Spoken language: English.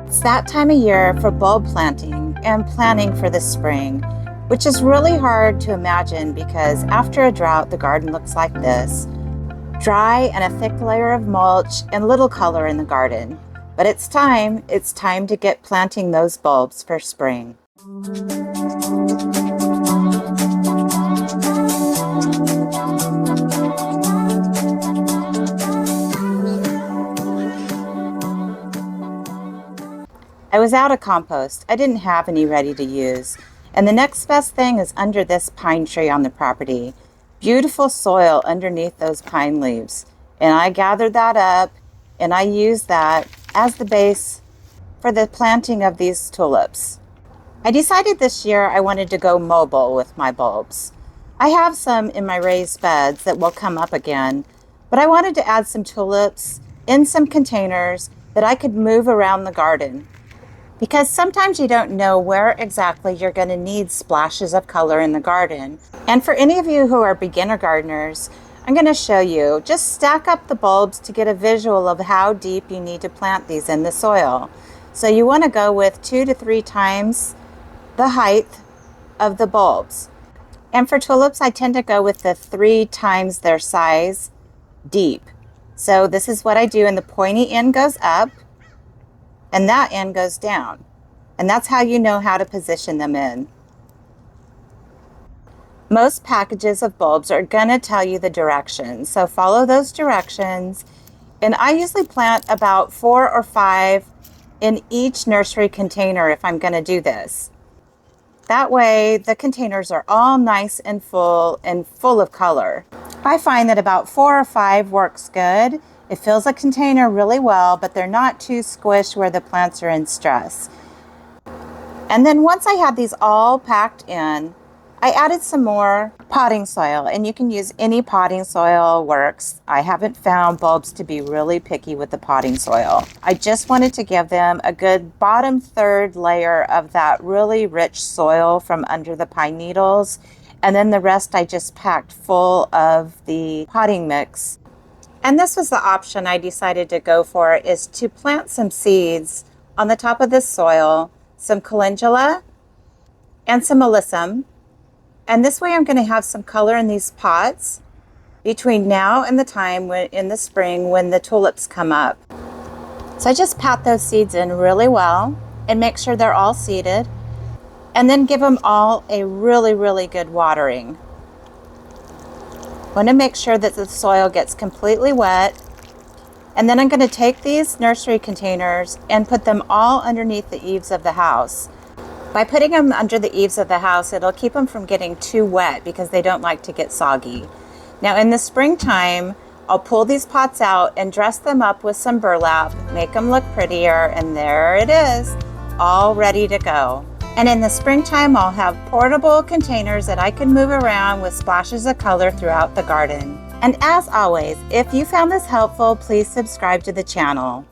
It's that time of year for bulb planting and planning for the spring, which is really hard to imagine because after a drought, the garden looks like this. Dry and a thick layer of mulch and little color in the garden. But it's time to get planting those bulbs for spring. I was out of compost. I didn't have any ready to use. And the next best thing is under this pine tree on the property. Beautiful soil underneath those pine leaves. And I gathered that up and I used that as the base for the planting of these tulips. I decided this year I wanted to go mobile with my bulbs. I have some in my raised beds that will come up again, but I wanted to add some tulips in some containers that I could move around the garden. Because sometimes you don't know where exactly you're going to need splashes of color in the garden. And for any of you who are beginner gardeners, I'm going to show you. Just stack up the bulbs to get a visual of how deep you need to plant these in the soil. So you want to go with 2 to 3 times the height of the bulbs. And for tulips, I tend to go with the 3 times their size deep. So this is what I do, and the pointy end goes up and that end goes down. And that's how you know how to position them in. Most packages of bulbs are going to tell you the directions, so follow those directions. And I usually plant about 4 or 5 in each nursery container if I'm going to do this. That way the containers are all nice and full of color. I find that about 4 or 5 works good. It fills a container really well, but they're not too squished where the plants are in stress. And then once I had these all packed in, I added some more potting soil, and you can use any potting soil works. I haven't found bulbs to be really picky with the potting soil. I just wanted to give them a good bottom third layer of that really rich soil from under the pine needles, and then the rest I just packed full of the potting mix. And this was the option I decided to go for, is to plant some seeds on the top of this soil, some calendula and some alyssum. And this way I'm going to have some color in these pots between now and the time in the spring when the tulips come up. So I just pat those seeds in really well and make sure they're all seeded, and then give them all a really, really good watering. Want to make sure that the soil gets completely wet. And then I'm going to take these nursery containers and put them all underneath the eaves of the house. By putting them under the eaves of the house, it'll keep them from getting too wet because they don't like to get soggy. Now in the springtime, I'll pull these pots out and dress them up with some burlap, make them look prettier, and there it is, all ready to go. And in the springtime, I'll have portable containers that I can move around with splashes of color throughout the garden. And as always, if you found this helpful, please subscribe to the channel.